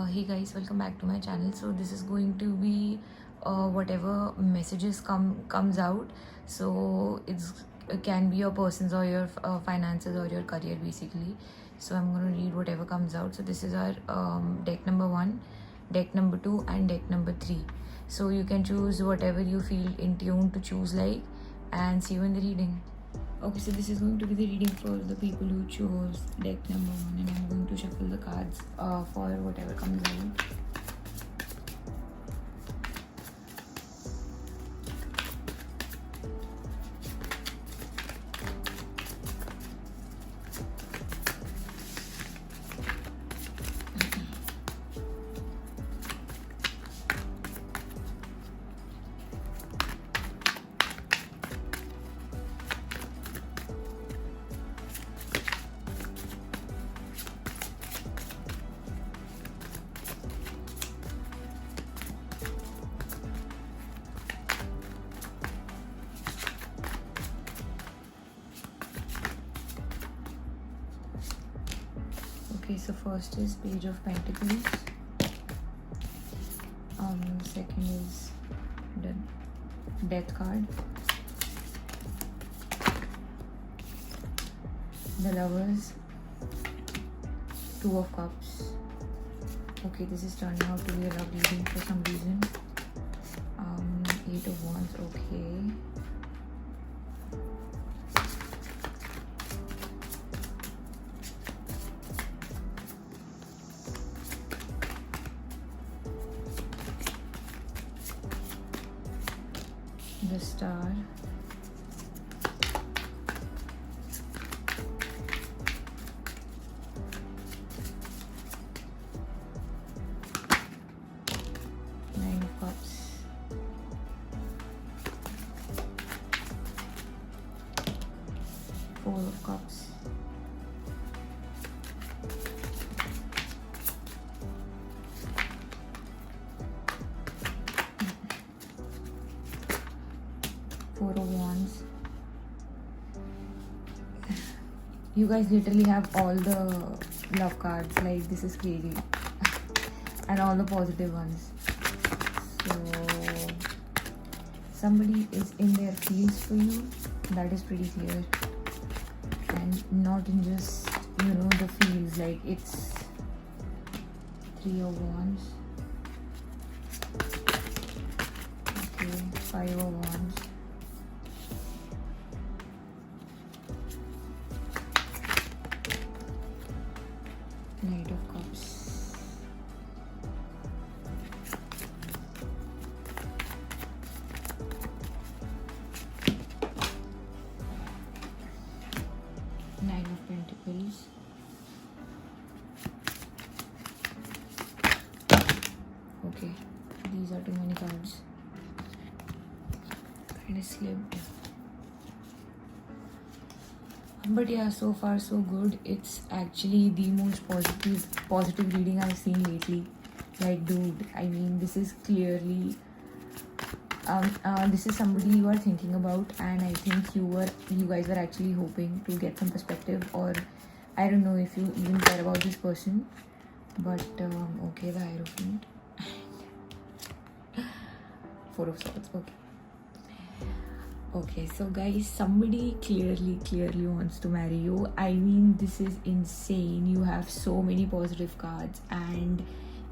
Hey guys, welcome back to my channel. So this is going to be whatever messages comes out. So it can be your person's or your finances or your career basically. So I'm going to read whatever comes out. So this is our deck number 1, deck number 2 and deck number 3. So you can choose whatever you feel in tune to choose like, and see you in the reading. Okay, so this is going to be the reading for the people who chose deck number 1, and I'm going to shuffle the cards for whatever comes out. Okay, so first is Page of Pentacles. Second is the Death card. The Lovers. Two of Cups. Okay, this is turning out to be a love reading for some reason. Eight of Wands. Okay. The Star. Nine of Cups. Four of Cups. Four of Wands. You guys literally have all the love cards, like this is crazy. And all the positive ones. So somebody is in their feels for you, that is pretty clear. And not in just, the feels, like it's Three of Wands. Okay, Five of Wands. Knight of Cups. Nine of Pentacles. Okay, these are too many cards. Kind of slipped. But yeah, so far so good. It's actually the most positive reading I've seen lately. Like, dude, I mean, this is clearly this is somebody you are thinking about, and I think you guys were actually hoping to get some perspective, or I don't know if you even care about this person. But okay, the Hierophant. Four of Swords. Okay, so guys, somebody clearly wants to marry you. I mean, this is insane. You have so many positive cards, and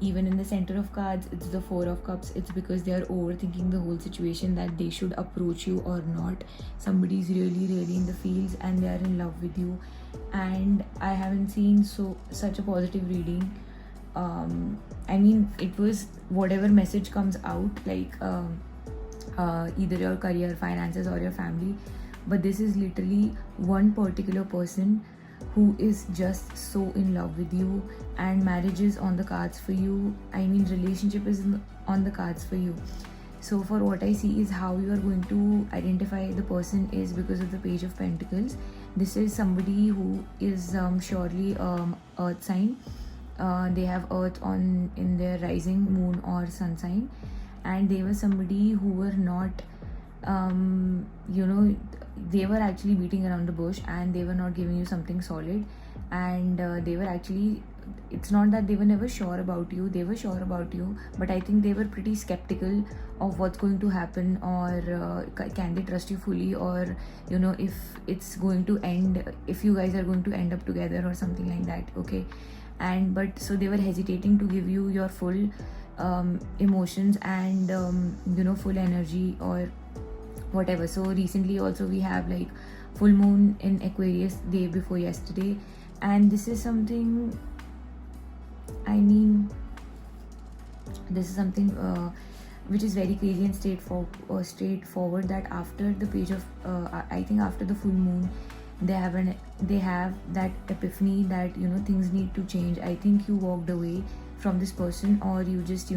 even in the center of cards, it's the Four of Cups. It's because they are overthinking the whole situation, that they should approach you or not. Somebody's really in the fields and they are in love with you. And I haven't seen such a positive reading. I mean, it was whatever message comes out, like either your career, finances, or your family. But this is literally one particular person who is just so in love with you, and marriage is on the cards for you. I mean, relationship is on the cards for you. So for what I see is how you are going to identify the person is because of the Page of Pentacles. This is somebody who is surely earth sign. They have earth in their rising, moon, or sun sign, and they were somebody who were not they were actually beating around the bush, and they were not giving you something solid, and they were actually it's not that they were never sure about you, they were sure about you, but I think they were pretty skeptical of what's going to happen, or can they trust you fully, or if it's going to end, if you guys are going to end up together or something like that. Okay. And but so they were hesitating to give you your full emotions and full energy or whatever. So recently also we have like full moon in Aquarius day before yesterday, and this is something, I mean, this is something which is very crazy and straightforward, that after the page of I think after the full moon, they have that epiphany that things need to change. I think you walked away from this person, or you just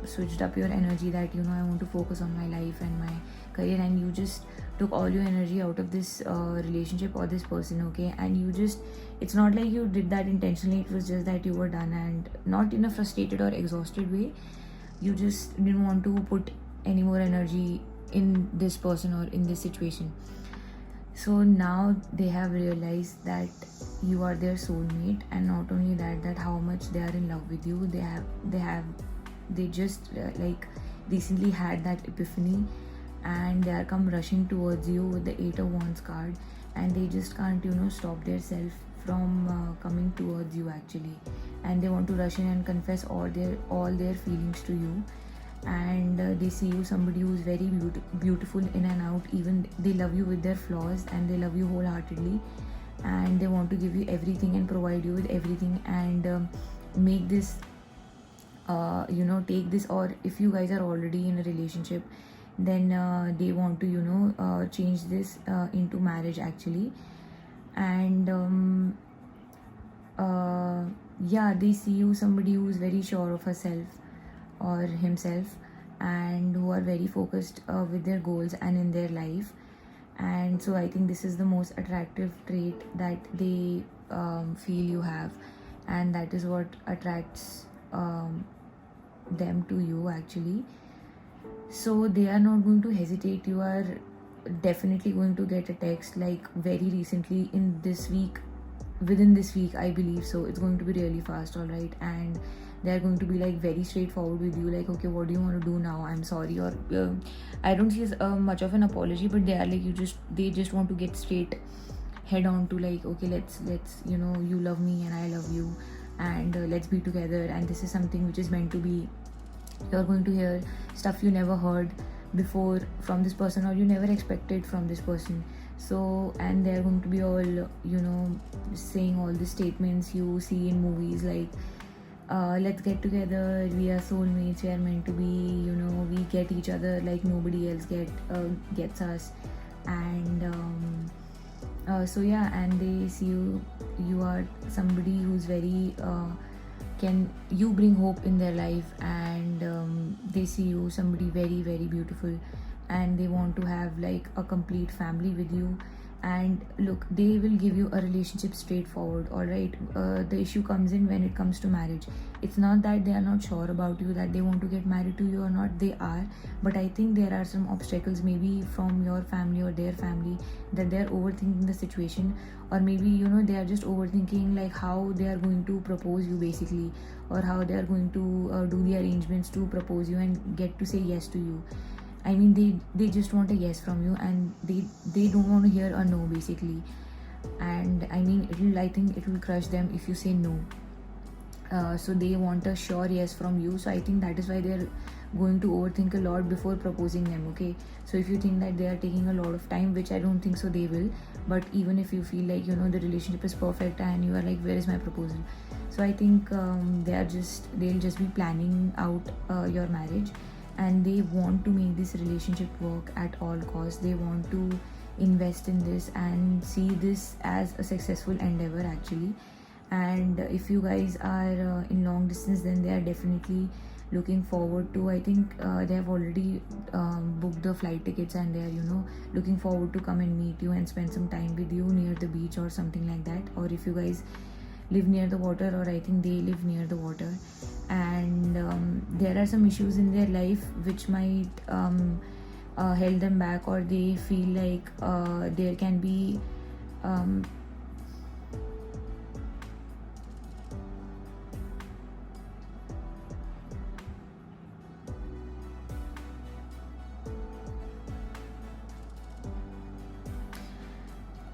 switched up your energy, that I want to focus on my life and my career, and you just took all your energy out of this relationship or this person. Okay. And you just, it's not like you did that intentionally, it was just that you were done, and not in a frustrated or exhausted way, you just didn't want to put any more energy in this person or in this situation. So now they have realized that you are their soulmate, and not only that how much they are in love with you. They just like recently had that epiphany, and they are come rushing towards you with the 8 of Wands card, and they just can't stop themselves from coming towards you actually, and they want to rush in and confess all their feelings to you. And they see you somebody who's very beautiful in and out. Even they love you with their flaws, and they love you wholeheartedly, and they want to give you everything and provide you with everything, and make this take this, or if you guys are already in a relationship, then they want to change this into marriage actually. And yeah, they see you somebody who's very sure of herself or himself, and who are very focused with their goals and in their life. And so I think this is the most attractive trait that they feel you have, and that is what attracts them to you actually. So they are not going to hesitate. You are definitely going to get a text like very recently in this week, within this week I believe. So it's going to be really fast, all right. And they're going to be like very straightforward with you, like, okay, what do you want to do now, I'm sorry, or I don't see as much of an apology, but they are like, they just want to get straight head on to like, okay, let's you love me and I love you, and let's be together, and this is something which is meant to be. You're going to hear stuff you never heard before from this person, or you never expected from this person. So, and they're going to be all saying all the statements you see in movies, like let's get together, we are soulmates, we are meant to be, we get each other like nobody else gets us. And so yeah, and they see you are somebody who's very can you bring hope in their life, and they see you somebody very very beautiful, and they want to have like a complete family with you. And look, they will give you a relationship straightforward, all right. The issue comes in when it comes to marriage. It's not that they are not sure about you, that they want to get married to you or not, they are, but I think there are some obstacles, maybe from your family or their family, that they are overthinking the situation, or maybe they are just overthinking like how they are going to propose you basically, or how they are going to do the arrangements to propose you and get to say yes to you. I mean, they just want a yes from you, and they don't want to hear a no basically. And I mean, I think it will crush them if you say no. So they want a sure yes from you. So I think that is why they're going to overthink a lot before proposing them. Okay. So if you think that they are taking a lot of time, which I don't think so they will, but even if you feel like the relationship is perfect and you are like, where is my proposal? So I think they'll just be planning out your marriage, and they want to make this relationship work at all costs. They want to invest in this and see this as a successful endeavor actually. And if you guys are in long distance, then they are definitely looking forward to, I think they have already booked the flight tickets, and they are looking forward to come and meet you and spend some time with you near the beach or something like that. Or if you guys live near the water, or I think they live near the water, and there are some issues in their life which might hold them back, or they feel like there can be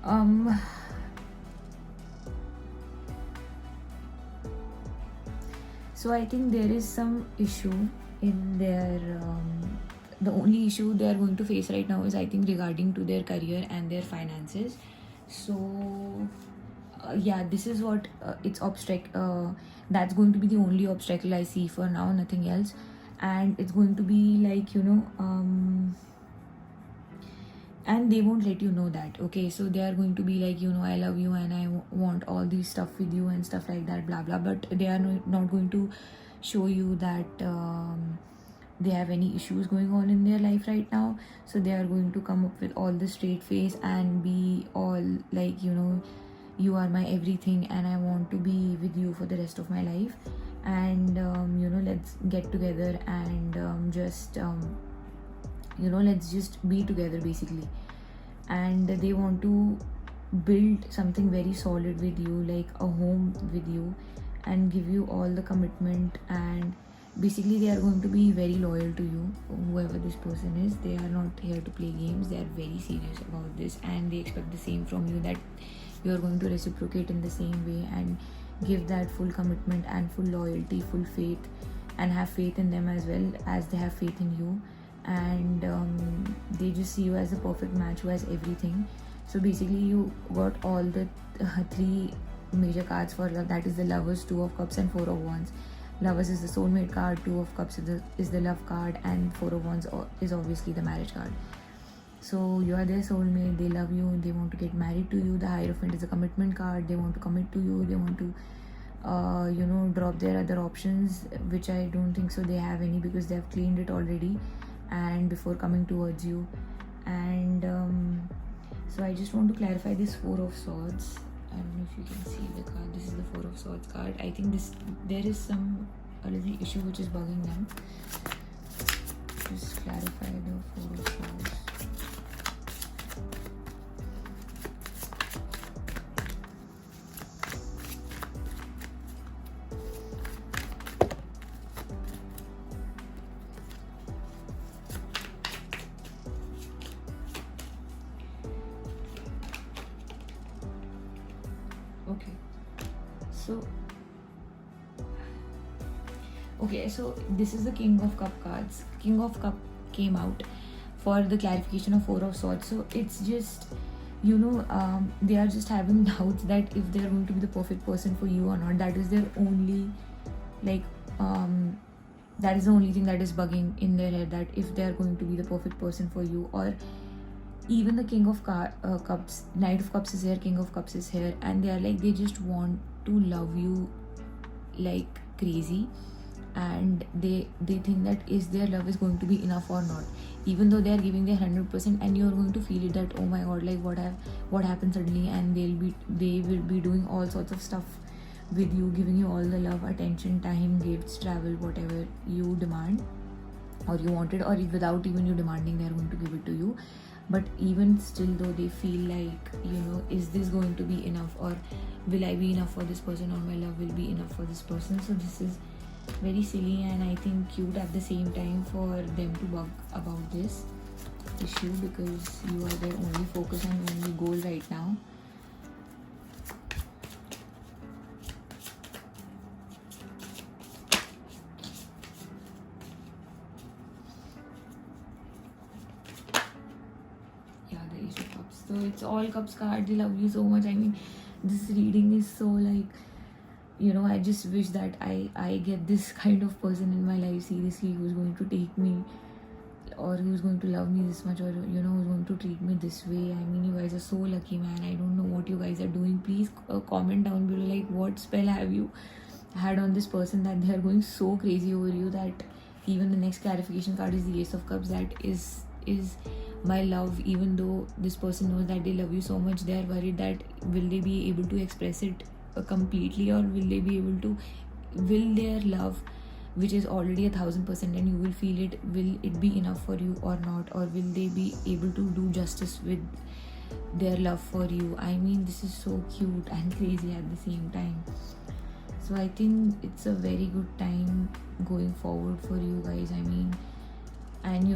um so I think there is some issue in their the only issue they are going to face right now is, I think, regarding to their career and their finances. So yeah, this is what it's that's going to be the only obstacle I see for now, nothing else. And it's going to be like, and they won't let you know that. Okay, so they are going to be like, I love you and I want all these stuff with you and stuff like that, blah blah, but they are not going to show you that they have any issues going on in their life right now. So they are going to come up with all the straight face and be all like, you are my everything and I want to be with you for the rest of my life, and let's get together and let's just be together basically. And they want to build something very solid with you, like a home with you, and give you all the commitment. And basically they are going to be very loyal to you, whoever this person is. They are not here to play games, they are very serious about this, and they expect the same from you, that you are going to reciprocate in the same way and give that full commitment and full loyalty, full faith, and have faith in them as well as they have faith in you. And they just see you as a perfect match who has everything. So basically you got all the three major cards for love, that is the Lovers, Two of Cups, and Four of Wands. Lovers is the soulmate card, Two of Cups is the love card, and Four of Wands is obviously the marriage card. So you are their soulmate, they love you, they want to get married to you. The Hierophant is a commitment card, they want to commit to you, they want to drop their other options, which I don't think so they have any, because they have cleaned it already and before coming towards you. And so I just want to clarify this Four of Swords. I don't know if you can see the card. This is the Four of Swords card. I think there is a little issue which is bugging them. Just clarify the Four of Swords. So this is the King of Cup cards. King of Cup came out for the clarification of Four of Swords. So it's just, they are just having doubts that if they are going to be the perfect person for you or not. That is their only, that is the only thing that is bugging in their head, that if they are going to be the perfect person for you. Or even the King of Cups, Knight of Cups is here, King of Cups is here, and they are like, they just want to love you like crazy. And they think that is their love is going to be enough or not, even though they are giving their 100%, and you are going to feel it that, oh my god, like what happened suddenly. And they will be doing all sorts of stuff with you, giving you all the love, attention, time, gifts, travel, whatever you demand or you wanted, or without even you demanding, they are going to give it to you. But even still though, they feel like, is this going to be enough, or will I be enough for this person, or my love will be enough for this person. So this is very silly and I think cute at the same time for them to bug about this issue, because you are their only focus and only goal right now. Yeah, the Ace of Cups. So it's all Cups cards. They love you so much. I mean, this reading is so like, I just wish that I get this kind of person in my life, seriously, who's going to take me, or who's going to love me this much, or who's going to treat me this way. I mean, you guys are so lucky, man. I don't know what you guys are doing. Please comment down below, like, what spell have you had on this person that they are going so crazy over you, that even the next clarification card is the Ace of Cups. That is my love. Even though this person knows that they love you so much, they are worried that will they be able to express it completely, or will they be able to, will their love, which is already 1000% and you will feel it, will it be enough for you or not, or will they be able to do justice with their love for you. I mean, this is so cute and crazy at the same time. So I think it's a very good time going forward for you guys. I mean, and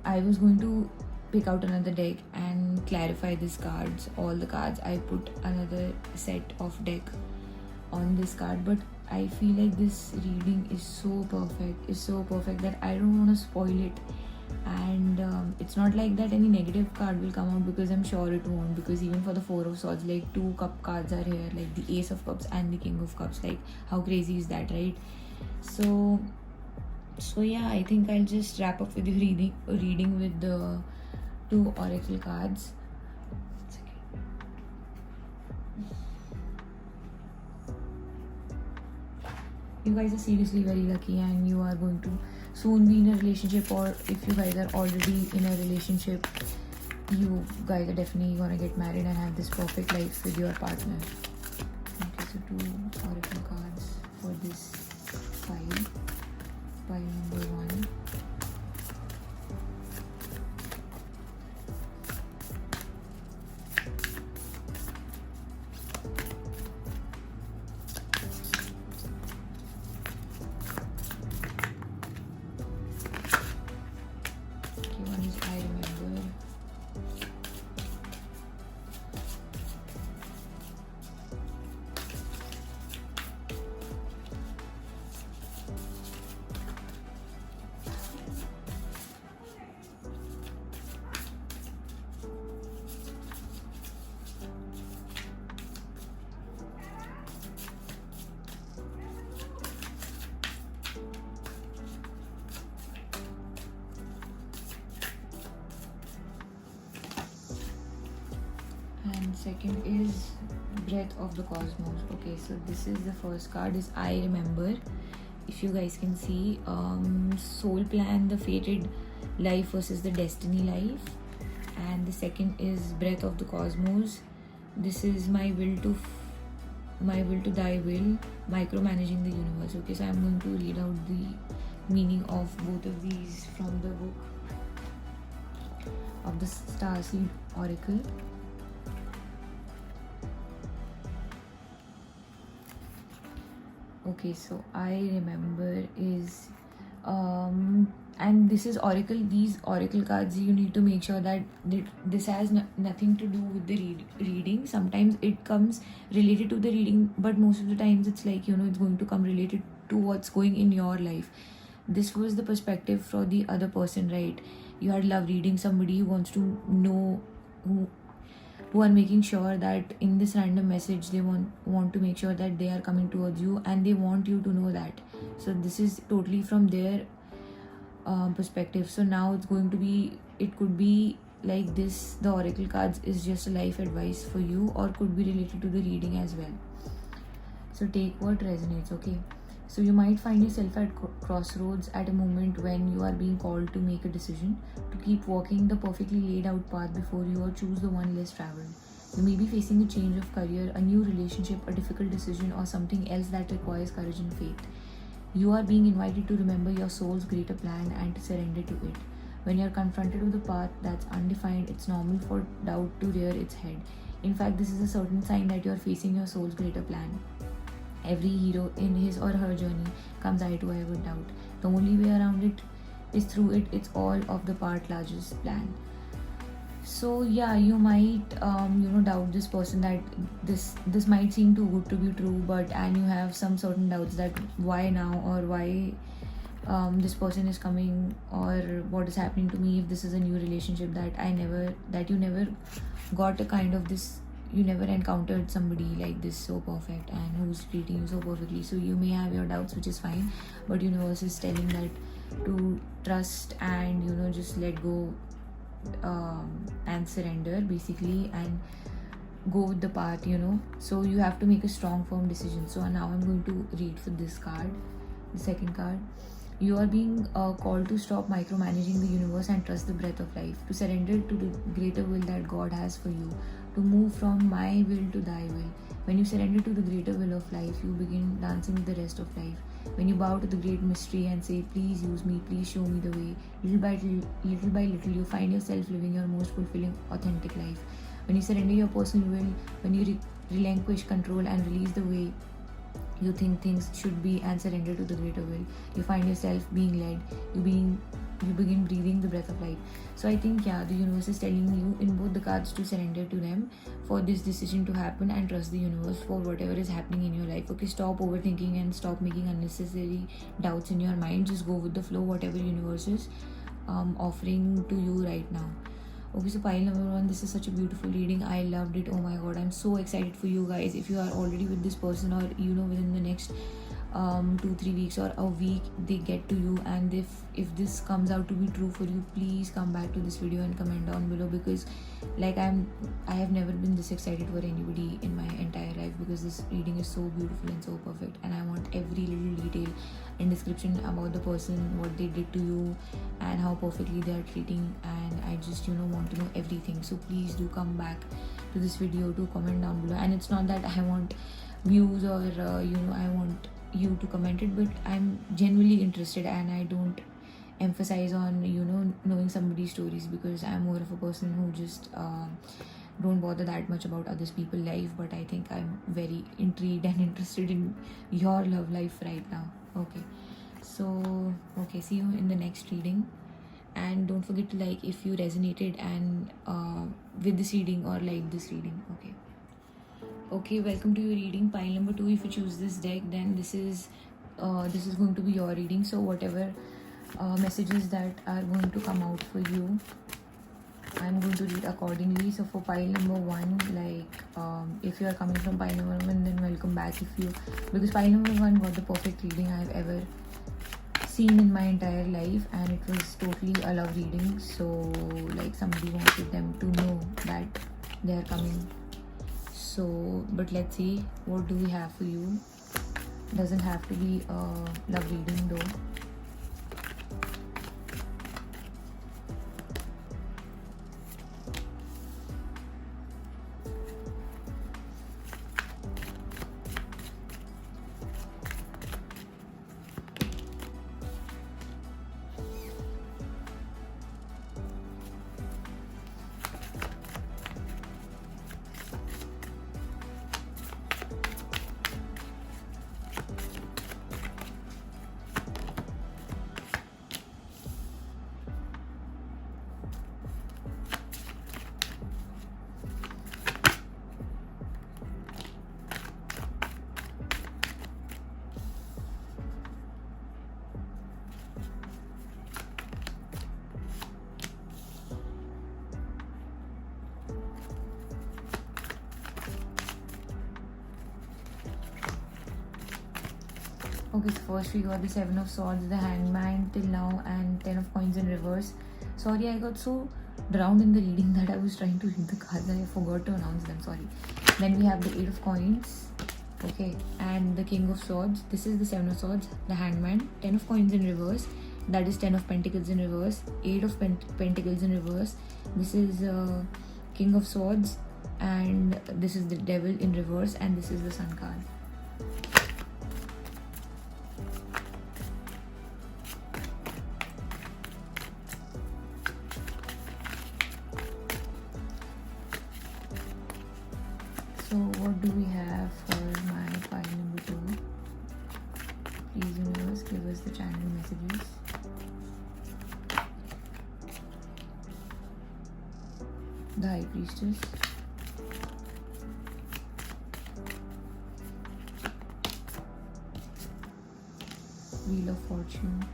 I was going to pick out another deck and clarify these cards, all the cards. I put another set of deck on this card, but I feel like this reading is so perfect that I don't want to spoil it. And it's not like that any negative card will come out, because I'm sure it won't, because even for the Four of Swords, like 2 cup cards are here, like the Ace of Cups and the King of Cups. Like, how crazy is that, right? So yeah, I think I'll just wrap up with the reading with the 2 oracle cards. You guys are seriously very lucky, and you are going to soon be in a relationship, or if you guys are already in a relationship, you guys are definitely gonna get married and have this perfect life with your partner. Okay, so 2 oracle cards for this pile. Pile number 1. I remember. And second is Breath of the Cosmos. Okay, so this is the first card is I Remember. If you guys can see, Soul Plan, the fated life versus the destiny life. And the second is Breath of the Cosmos. This is my will to thy will, micromanaging the universe. Okay, so I'm going to read out the meaning of both of these from the book of the Starseed Oracle. Okay, so I remember is and this is oracle. These oracle cards, you need to make sure that this has nothing to do with the reading. Sometimes it comes related to the reading, but most of the times it's like, it's going to come related to what's going in your life. This was the perspective for the other person, right? You had love reading, somebody who wants to know, who are making sure that in this random message they want to make sure that they are coming towards you, and they want you to know that. So this is totally from their perspective. So now it could be like this. The oracle cards is just a life advice for you, or could be related to the reading as well. So take what resonates. Okay, so you might find yourself at crossroads at a moment when you are being called to make a decision, to keep walking the perfectly laid out path before you, or choose the one less traveled. You may be facing a change of career, a new relationship, a difficult decision, or something else that requires courage and faith. You are being invited to remember your soul's greater plan and to surrender to it. When you are confronted with a path that's undefined, it's normal for doubt to rear its head. In fact, this is a certain sign that you are facing your soul's greater plan. Every hero in his or her journey comes eye to eye with doubt. The only way around it is through it. It's all of the part largest plan. So yeah, you might doubt this person, that this might seem too good to be true, and you have some certain doubts that why now, or why this person is coming, or what is happening to me if this is a new relationship that you never got a kind of this. You never encountered somebody like this so perfect and who's treating you so perfectly. So you may have your doubts, which is fine, but universe is telling that to trust and just let go, and surrender basically, and go with the path. So you have to make a strong firm decision. So now I'm going to read for this card, the second card. You are being called to stop micromanaging the universe and trust the breath of life, to surrender to the greater will that God has for you, to move from my will to thy will. When you surrender to the greater will of life, you begin dancing with the rest of life. When you bow to the great mystery and say, please use me, please show me the way, little by little, you find yourself living your most fulfilling, authentic life. When you surrender your personal will, when you relinquish control and release the way You think things should be and surrender to the greater will. You find yourself being led. You begin breathing the breath of life. So I think, yeah, the universe is telling you in both the cards to surrender to them for this decision to happen, and trust the universe for whatever is happening in your life. Okay, stop overthinking and stop making unnecessary doubts in your mind. Just go with the flow, whatever universe is offering to you right now. Okay, so pile number one, this is such a beautiful reading. I loved it. Oh my god, I'm so excited for you guys. If you are already with this person, or within the next 2-3 weeks or a week they get to you, and if this comes out to be true for you, please come back to this video and comment down below, because like I have never been this excited for anybody in my entire life, because this reading is so beautiful and so perfect, and I want every little detail and description about the person, what they did to you, and how perfectly they are treating, and I just want to know everything. So please do come back to this video, to comment down below. And it's not that I want views, or I want you to comment it, but I'm genuinely interested, and I don't emphasize on knowing somebody's stories, because I'm more of a person who just don't bother that much about others people's life. But I think I'm very intrigued and interested in your love life right now. Okay, so see you in the next reading, and don't forget to like if you resonated and with this reading or like this reading. Okay, welcome to your reading, pile number 2. If you choose this deck, then this is going to be your reading. So whatever messages that are going to come out for you, I'm going to read accordingly. So for pile number 1, if you are coming from pile number 1, then welcome back. Because pile number 1 got the perfect reading I have ever seen in my entire life, and it was totally a love reading. So like somebody wanted them to know that they are coming. So, but let's see, what do we have for you? Doesn't have to be a love reading though. Okay, so first we got the 7 of Swords, the Hangman till now, and 10 of Coins in reverse. Sorry, I got so drowned in the reading that I was trying to read the cards and I forgot to announce them, sorry. Then we have the 8 of Coins, okay, and the King of Swords. This is the 7 of Swords, the Hangman, 10 of Coins in reverse, that is 10 of Pentacles in reverse, 8 of Pentacles in reverse. This is King of Swords, and this is the Devil in reverse, and this is the Sun card. So what do we have for my pile number 2? Please universe, give us the channel messages. The High Priestess, Wheel of Fortune,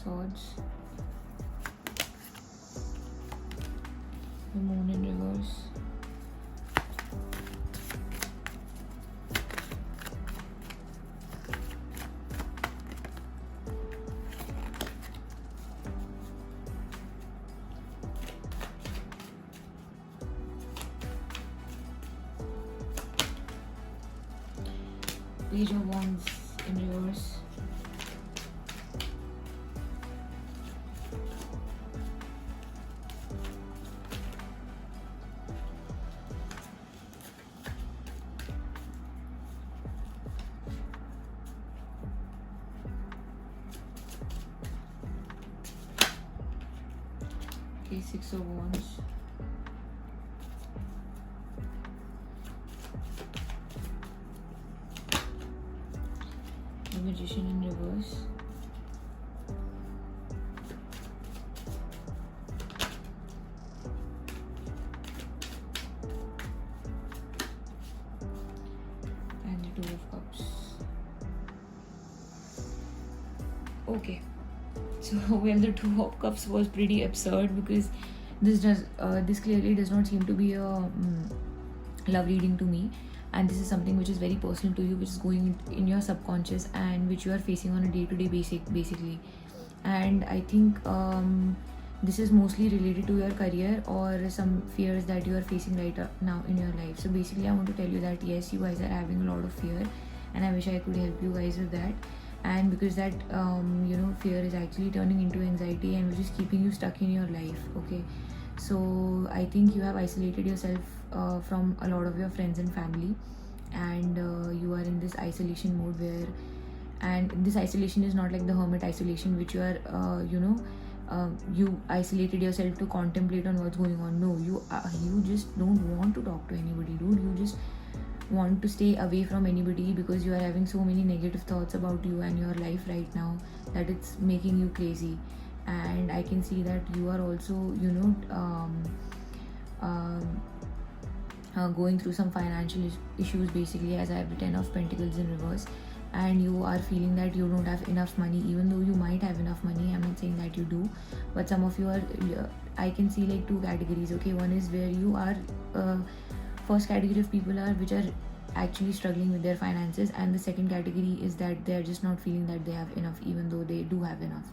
Swords, the Moon in reverse, Page of Wands in reverse, okay, Six of Wands, the Magician in reverse, and the Two of Cups. Okay, so well, the Two of Cups was pretty absurd because this clearly does not seem to be a love reading to me, and this is something which is very personal to you, which is going in your subconscious and which you are facing on a day-to-day basically. And I think this is mostly related to your career or some fears that you are facing right now in your life. So basically I want to tell you that yes, you guys are having a lot of fear, and I wish I could help you guys with that. And because that fear is actually turning into anxiety and which is keeping you stuck in your life. Okay, so I think you have isolated yourself from a lot of your friends and family, and you are in this isolation mode where, and this isolation is not like the hermit isolation which you are you isolated yourself to contemplate on what's going on. No, you just don't want to talk to anybody, dude. You just want to stay away from anybody because you are having so many negative thoughts about you and your life right now that it's making you crazy. And I can see that you are also going through some financial issues basically, as I have the Ten of Pentacles in reverse, and you are feeling that you don't have enough money, even though you might have enough money. I'm not saying that you do, but some of you are, I can see like two categories. Okay, one is where you are first category of people are which are actually struggling with their finances, and the second category is that they are just not feeling that they have enough even though they do have enough.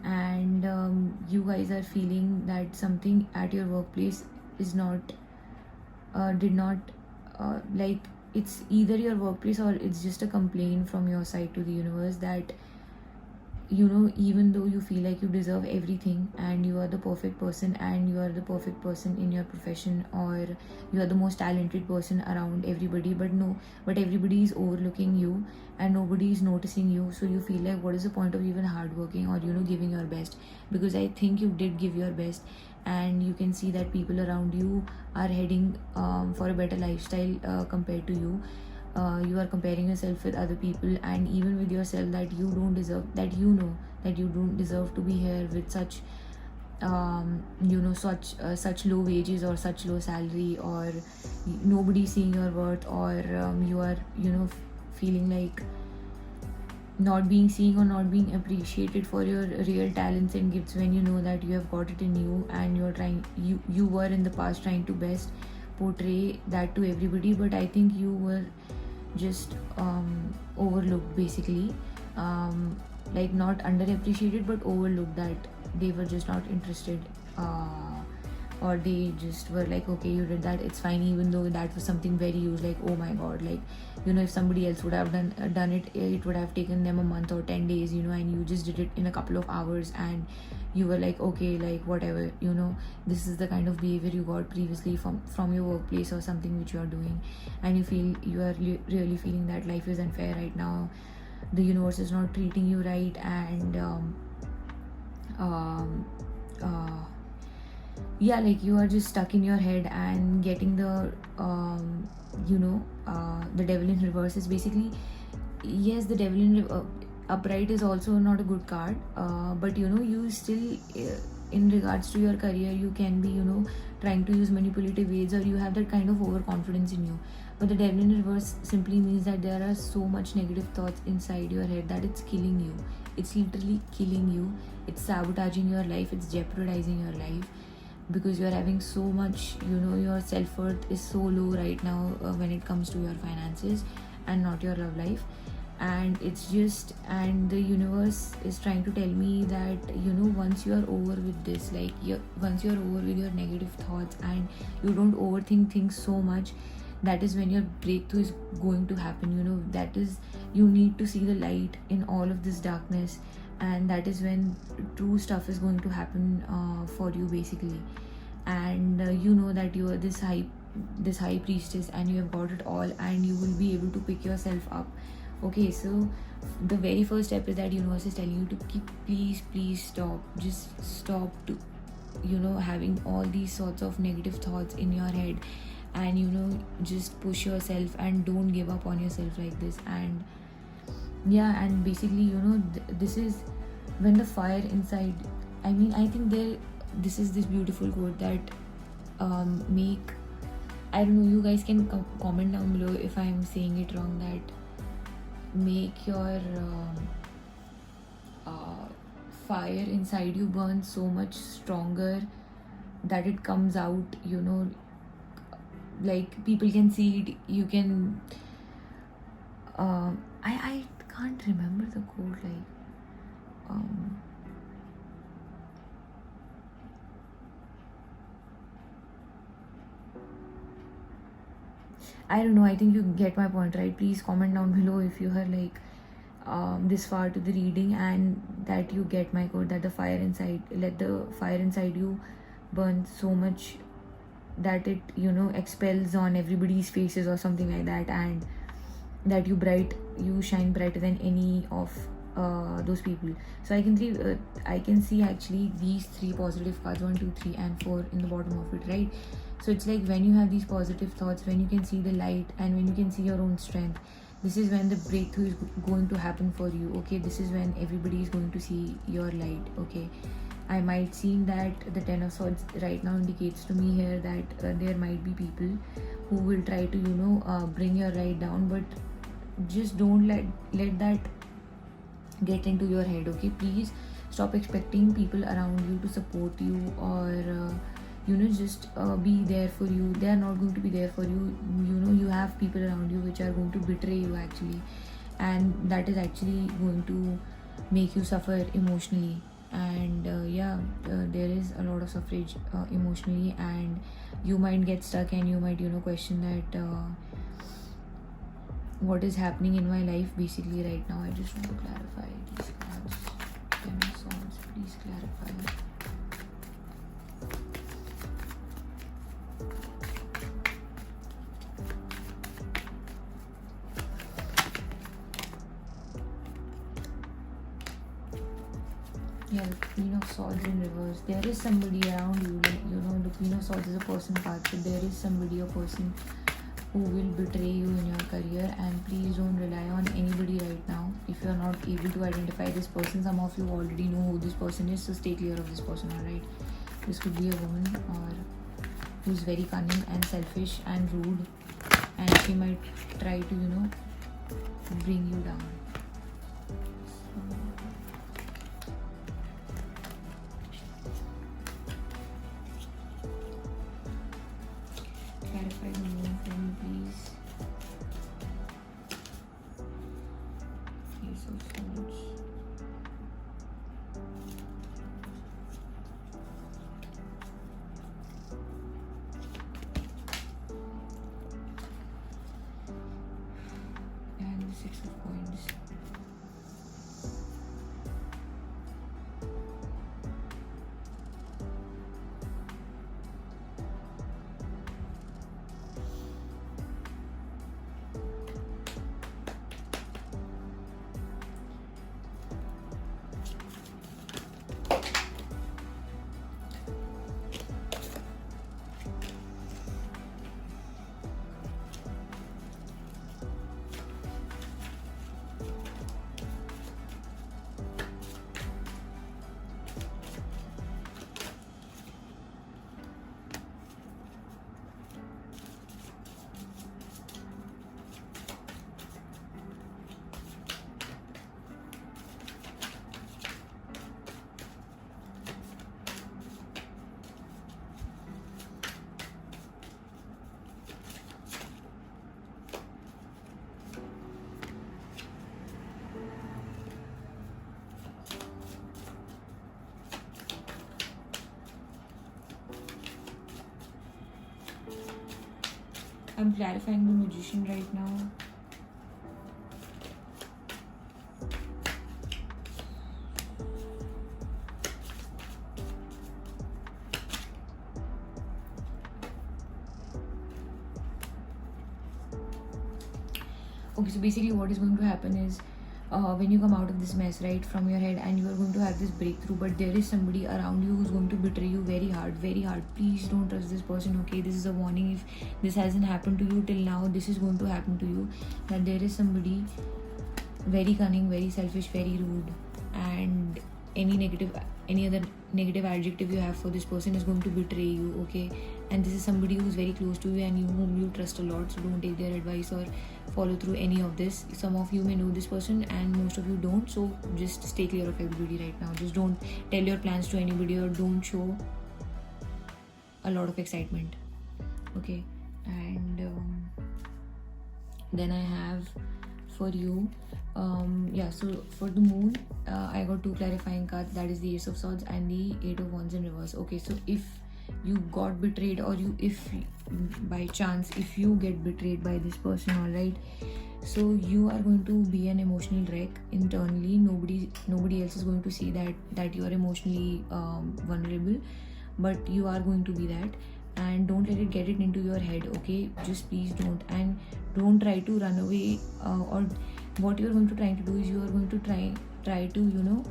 And you guys are feeling that something at your workplace is not did not like, it's either your workplace or it's just a complaint from your side to the universe that even though you feel like you deserve everything and you are the perfect person and you are the perfect person in your profession, or you are the most talented person around everybody, but everybody is overlooking you and nobody is noticing you. So you feel like, what is the point of even hard working or giving your best? Because I think you did give your best, and you can see that people around you are heading for a better lifestyle compared to you. You are comparing yourself with other people and even with yourself, that you don't deserve, that that you don't deserve to be here with such such low wages or such low salary, or nobody seeing your worth, or you are feeling like not being seen or not being appreciated for your real talents and gifts, when you know that you have got it in you, and you were in the past trying to best portray that to everybody. But I think you were just overlooked basically, like not underappreciated but overlooked, that they were just not interested, or they just were like, okay, you did that, it's fine, even though that was something very huge, like, oh my god, like if somebody else would have done it, it would have taken them a month or 10 days, and you just did it in a couple of hours, and you were like, okay, like whatever, this is the kind of behavior you got previously from your workplace or something which you are doing, and you feel you are really feeling that life is unfair right now, the universe is not treating you right, and yeah, like you are just stuck in your head and getting the the devil in reverse is basically, yes, the devil in upright is also not a good card, but you still in regards to your career, you can be trying to use manipulative ways, or you have that kind of overconfidence in you. But the devil in reverse simply means that there are so much negative thoughts inside your head that it's killing you. it's literally killing you. It's sabotaging your life, it's jeopardizing your life, because you're having so much, your self-worth is so low right now when it comes to your finances and not your love life. And it's just, and the universe is trying to tell me that, once you are over with this, like once you're over with your negative thoughts and you don't overthink things so much, that is when your breakthrough is going to happen. That is, you need to see the light in all of this darkness, and that is when true stuff is going to happen for you, basically. And you know that you are this high priestess, and you have got it all, and you will be able to pick yourself up. Okay, so the very first step is that universe is telling you to keep, please stop, just stop to having all these sorts of negative thoughts in your head, and just push yourself and don't give up on yourself like this. And yeah, and basically, this is when the fire inside, I think this is this beautiful quote that make, I don't know, you guys can comment down below if I'm saying it wrong, that make your fire inside you burn so much stronger that it comes out, like people can see it, you can I can't remember the quote, like I don't know, I think you get my point, right? Please comment down below if you are like this far to the reading, and that you get my quote, that let the fire inside you burn so much that it expels on everybody's faces or something like that, and that you shine brighter than any of those people. So I can see actually these 3 positive cards, 1, 2, 3 and 4 in the bottom of it, right? So it's like when you have these positive thoughts, when you can see the light, and when you can see your own strength, this is when the breakthrough is going to happen for you. Okay, this is when everybody is going to see your light. Okay, I might seem that the 10 of swords right now indicates to me here that there might be people who will try to bring your light down, but just don't let that get into your head. Okay, please stop expecting people around you to support you, or just be there for you. They are not going to be there for you. You have people around you which are going to betray you actually, and that is actually going to make you suffer emotionally. And there is a lot of suffrage emotionally, and you might get stuck, and you might question that what is happening in my life basically right now. I just want to clarify these cards. 10 of Swords, please clarify. Yeah, the Queen of Swords in reverse. There is somebody around you, like, the Queen of Swords is a person card, so there is somebody, a person who will betray you in your career, and please don't rely on anybody right now. If you are not able to identify this person, some of you already know who this person is, so stay clear of this person, alright? This could be a woman or who's very cunning and selfish and rude, and she might try to, bring you down. Clarify the moon for me, please. Ace of Swords. And the 6 of Coins. I'm clarifying the Magician right now. Okay, so basically what is going to happen is when you come out of this mess, right, from your head, and you are going to have this breakthrough, but there is somebody around you who's going to betray you very hard, very hard. Please don't trust this person, okay? This is a warning. If this hasn't happened to you till now, this is going to happen to you. That there is somebody very cunning, very selfish, very rude, and any other negative adjective you have for this person is going to betray you, okay? And this is somebody who's very close to you and whom you trust a lot, so don't take their advice or follow through any of this. Some of you may know this person and most of you don't, so just stay clear of everybody right now. Just don't tell your plans to anybody or don't show a lot of excitement, okay? And then I have for you, so for the moon, I got two clarifying cards, that is the Ace of Swords and the Eight of Wands in reverse. Okay, so if you got betrayed, or if by chance if you get betrayed by this person, all right, so you are going to be an emotional wreck internally. Nobody else is going to see that you are emotionally vulnerable, but you are going to be that. And don't let it get it into your head, okay? Just please don't. And don't try to run away, or what you're going to try to do is you are going to try to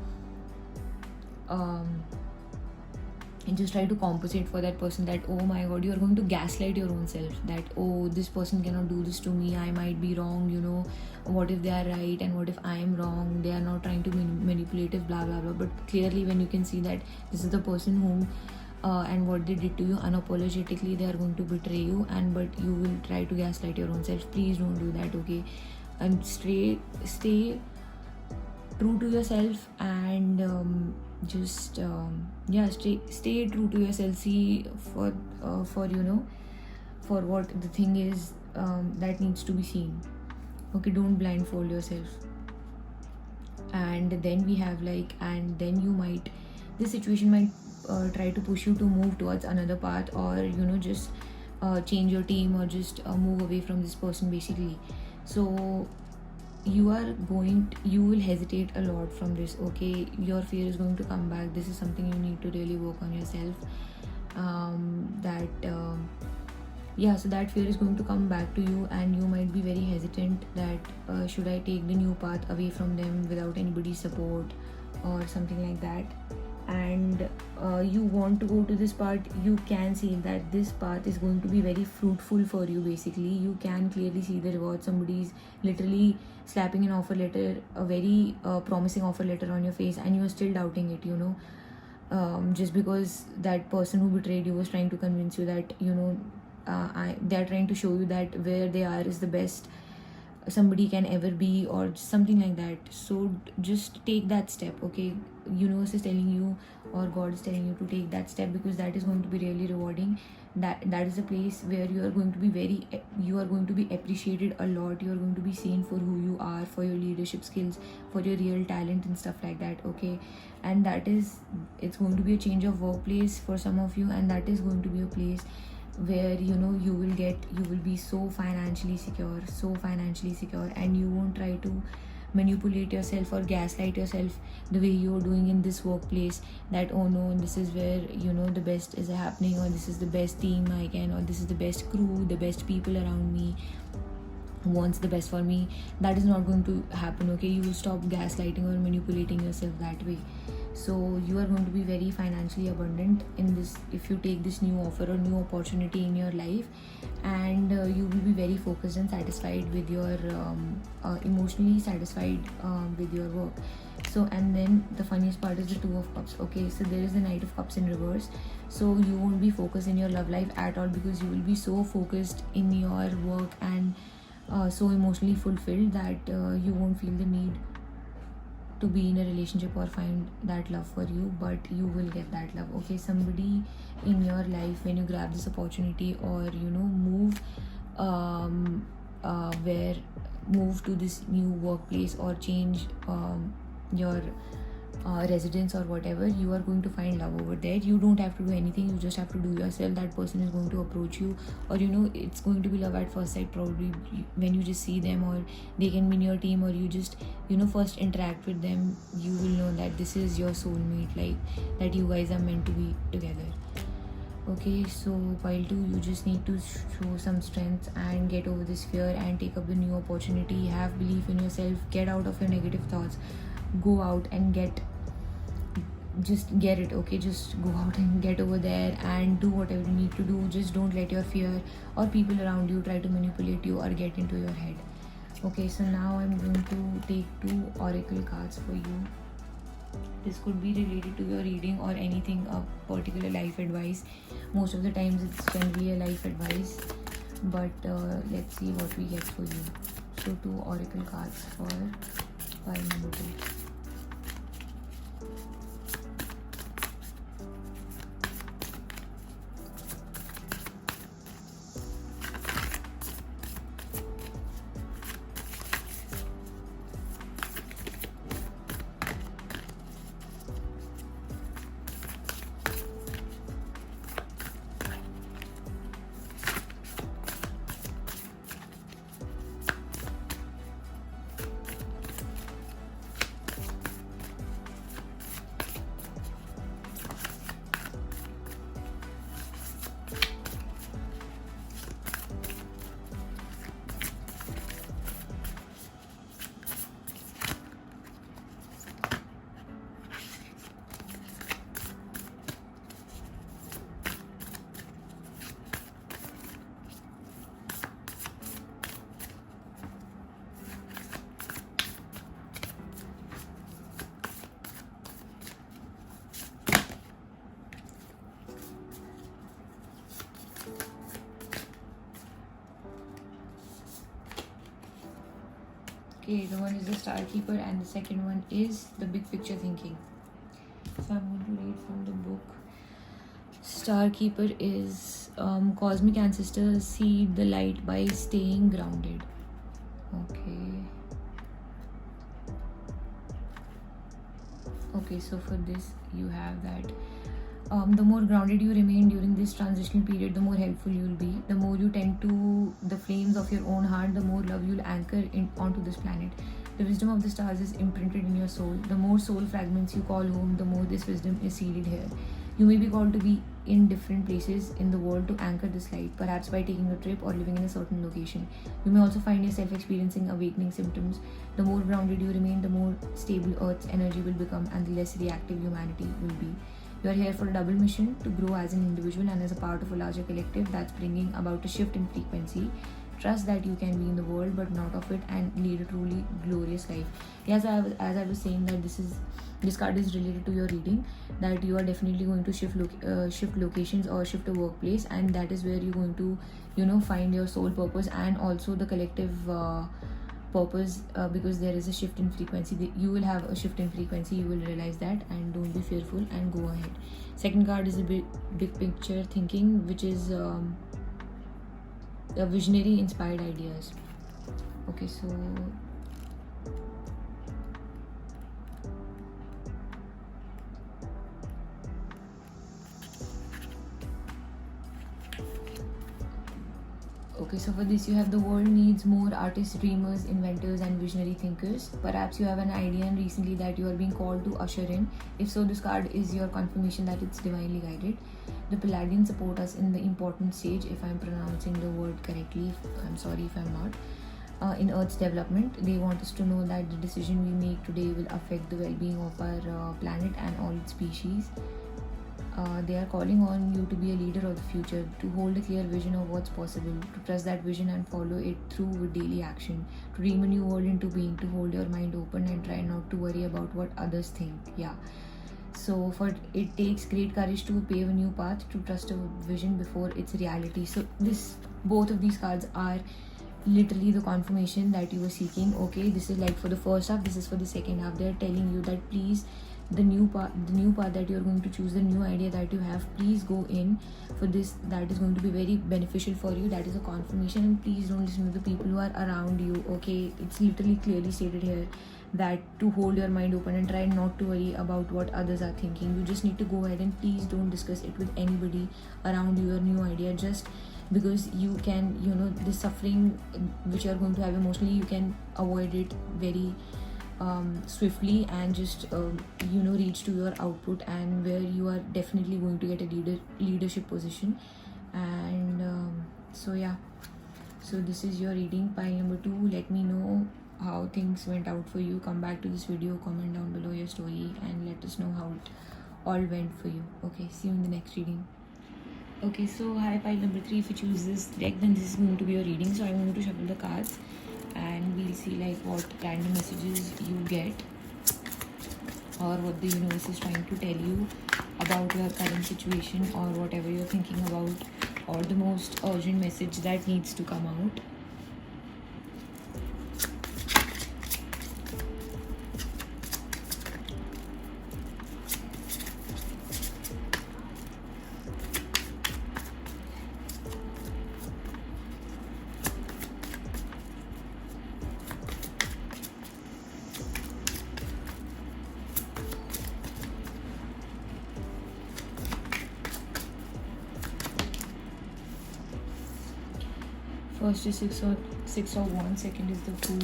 and just try to compensate for that person, that oh my god, you are going to gaslight your own self, that oh, this person cannot do this to me, I might be wrong, what if they are right and what if I am wrong, they are not trying to be manipulative, blah blah blah. But clearly when you can see that this is the person whom and what they did to you, unapologetically they are going to betray you, but you will try to gaslight your own self. Please don't do that, okay? And stay true to yourself, and stay true to yourself. See for what the thing is that needs to be seen, okay? Don't blindfold yourself. And then we have and then you might, this situation might try to push you to move towards another path, or just change your team, or just move away from this person basically. So you will hesitate a lot from this, okay? Your fear is going to come back. This is something you need to really work on yourself. So that fear is going to come back to you, and you might be very hesitant that should I take the new path away from them without anybody's support or something like that. And you want to go to this path, you can see that this path is going to be very fruitful for you basically. You can clearly see the reward. Somebody is literally slapping an offer letter, a very promising offer letter on your face, and you are still doubting it, just because that person who betrayed you was trying to convince you that they are trying to show you that where they are is the best somebody can ever be, or something like that. So just take that step, okay? Universe is telling you, or God is telling you to take that step, because that is going to be really rewarding. That is a place where you are going to be appreciated a lot. You are going to be seen for who you are, for your leadership skills, for your real talent and stuff like that, okay? And it's going to be a change of workplace for some of you, and that is going to be a place where you will be so financially secure, and you won't try to manipulate yourself or gaslight yourself the way you're doing in this workplace, that oh no, this is where the best is happening, or this is the best team I can, or this is the best crew, the best people around me wants the best for me. That is not going to happen, okay? You will stop gaslighting or manipulating yourself that way. So you are going to be very financially abundant in this if you take this new offer or new opportunity in your life, and you will be very focused and satisfied with your emotionally satisfied with your work. So, and then the funniest part is the Two of Cups, okay? So there is the Knight of Cups in reverse. So you won't be focused in your love life at all, because you will be so focused in your work and so emotionally fulfilled that you won't feel the need to be in a relationship or find that love for you, but you will get that love, okay? Somebody in your life, when you grab this opportunity, or move move to this new workplace, or change your residence or whatever, you are going to find love over there. You don't have to do anything, you just have to do yourself. That person is going to approach you, or it's going to be love at first sight probably when you just see them, or they can be in your team, or you just first interact with them. You will know that this is your soulmate, like that you guys are meant to be together. Okay, so while you just need to show some strength and get over this fear and take up the new opportunity. Have belief in yourself, get out of your negative thoughts, go out and get it. Okay, just go out and get over there and do whatever you need to do. Just don't let your fear or people around you try to manipulate you or get into your head. Okay, so now I'm going to take 2 oracle cards for you. This could be related to your reading or anything, a particular life advice. Most of the times it's generally a life advice, but let's see what we get for you. So 2 oracle cards for pile number 2. Okay, the one is the Star Keeper and the second one is the Big Picture Thinking. So I'm going to read from the book. Star Keeper is cosmic ancestors see the light by staying grounded. Okay, so for this you have that the more grounded you remain during this transitional period, the more helpful you will be. The more you tend to the flames of your own heart, the more love you'll anchor onto this planet. The wisdom of the stars is imprinted in your soul. The more soul fragments you call home, the more this wisdom is seeded here. You may be called to be in different places in the world to anchor this light, perhaps by taking a trip or living in a certain location. You may also find yourself experiencing awakening symptoms. The more grounded you remain, the more stable Earth's energy will become and the less reactive humanity will be. You are here for a double mission, to grow as an individual and as a part of a larger collective that's bringing about a shift in frequency. Trust that you can be in the world but not of it, and lead a truly glorious life. Yes, as I was saying that this card is related to your reading, that you are definitely going to shift locations or shift a workplace, and that is where you're going to find your soul purpose and also the collective purpose, because there is a shift in frequency. You will have a shift in frequency, you will realize that, and don't be fearful and go ahead. Second card is a big picture thinking, which is a visionary inspired ideas. Okay, so for this you have the world needs more artists, dreamers, inventors and visionary thinkers. Perhaps you have an idea and recently that you are being called to usher in. If so, this card is your confirmation that it's divinely guided. The Palladians support us in the important stage, if I'm pronouncing the word correctly, I'm sorry if I'm not, in Earth's development. They want us to know that the decision we make today will affect the well-being of our planet and all its species. They are calling on you to be a leader of the future, to hold a clear vision of what's possible, to trust that vision and follow it through with daily action, to dream a new world into being, to hold your mind open and try not to worry about what others think. Yeah. So it takes great courage to pave a new path, to trust a vision before it's reality. So both of these cards are literally the confirmation that you were seeking. Okay, this is like for the first half, this is for the second half. They're telling you that please, the new path that you're going to choose, the new idea that you have, please go in for this. That is going to be very beneficial for you. That is a confirmation. And please don't listen to the people who are around you. Okay, it's literally clearly stated here that to hold your mind open and try not to worry about what others are thinking. You just need to go ahead and please don't discuss it with anybody around your new idea, just because you can, the suffering which you are going to have emotionally, you can avoid it very swiftly and just reach to your output, and where you are definitely going to get a leadership position. And so yeah, so this is your reading, pile number 2. Let me know how things went out for you. Come back to this video, comment down below your story, and let us know how it all went for you. Okay, see you in the next reading. Okay, so hi, pile number 3. If you choose this deck, then this is going to be your reading. So I'm going to shuffle the cards and we'll see like what random messages you get, or what the universe is trying to tell you about your current situation, or whatever you're thinking about, or the most urgent message that needs to come out. First is six of wands, second is the Fool.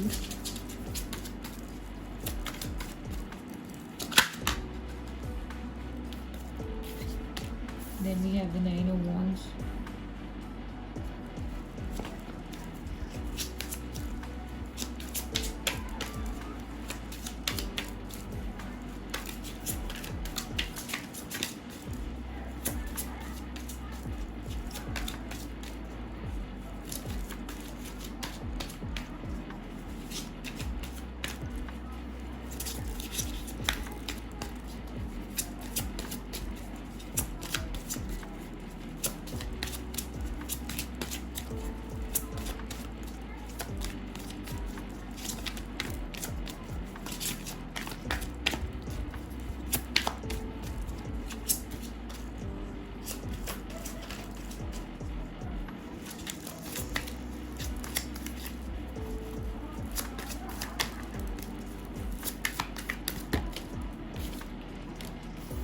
Then we have the 9 of wands.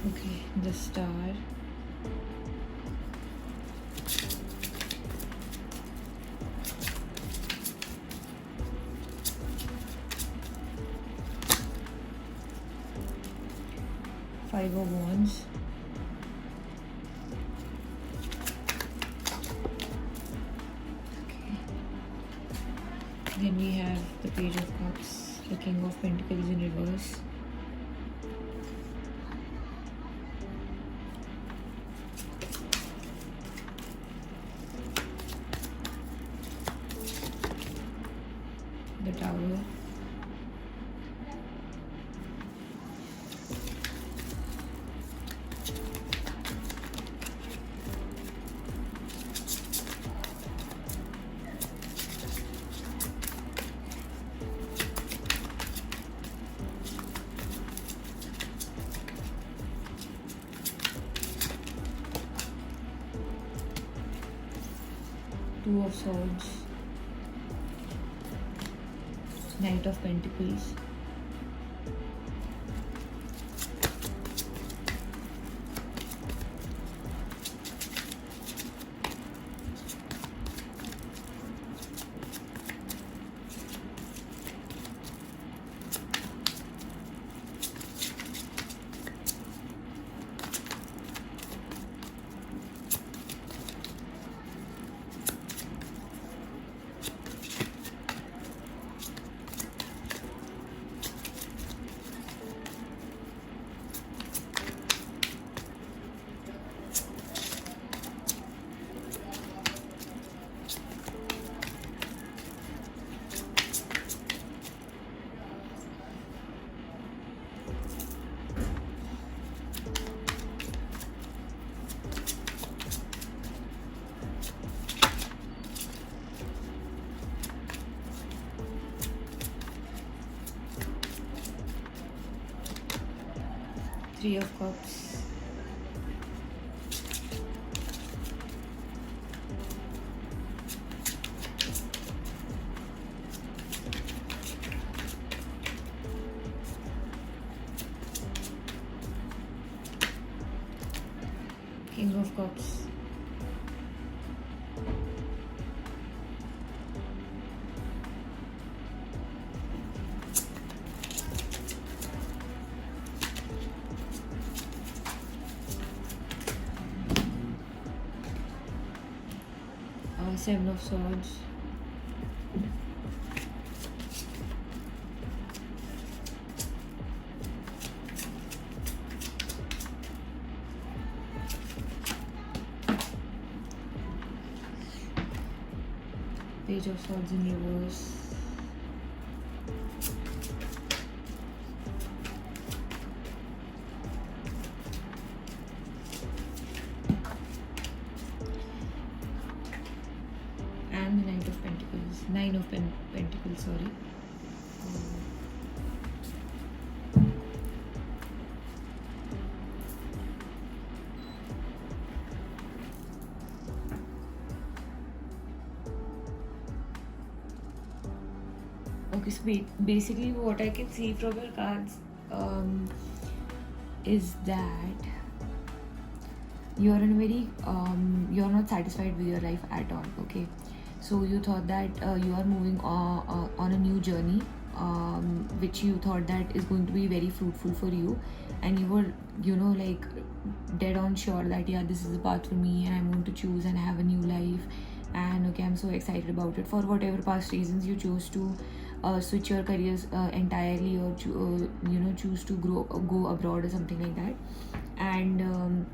Okay, the Star. Five of Wands. Okay. Then we have the Page of Cups, the King of Pentacles in reverse. The Tower. Two of Swords. Knight of Pentacles. Three of Cups. King of Cups. Seven of Swords. Page of Swords in reverse. And the Knight of Pentacles. Nine of Pentacles, sorry. Okay, so basically what I can see from your cards is that you're in a very you're not satisfied with your life at all. Okay, so you thought that you are moving on a new journey, which you thought that is going to be very fruitful for you, and you were like dead on sure that yeah, this is the path for me and I'm going to choose and have a new life. And okay, I'm so excited about it. For whatever past reasons you chose to switch your careers entirely, or choose to go abroad or something like that, and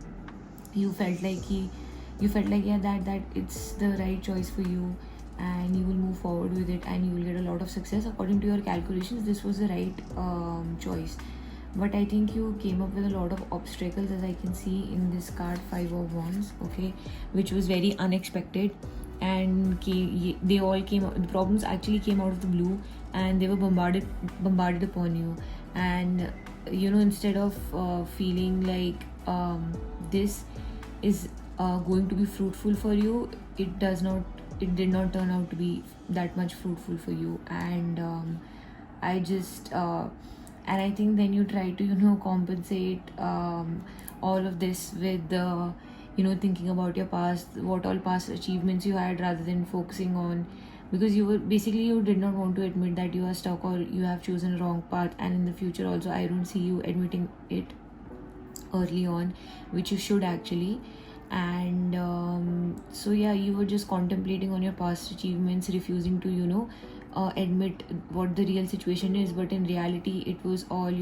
you felt like yeah, that it's the right choice for you, and you will move forward with it and you will get a lot of success. According to your calculations, this was the right choice. But I think you came up with a lot of obstacles, as I can see in this card, Five of Wands, okay, which was very unexpected. And they all came the problems actually came out of the blue, and they were bombarded upon you. And instead of feeling like this is going to be fruitful for you, it did not turn out to be that much fruitful for you. And I just and I think then you try to compensate all of this with thinking about your past, what all past achievements you had, rather than focusing on, because you did not want to admit that you are stuck or you have chosen a wrong path. And in the future also, I don't see you admitting it early on, which you should actually. And so yeah, you were just contemplating on your past achievements, refusing to admit what the real situation is. But in reality, it was all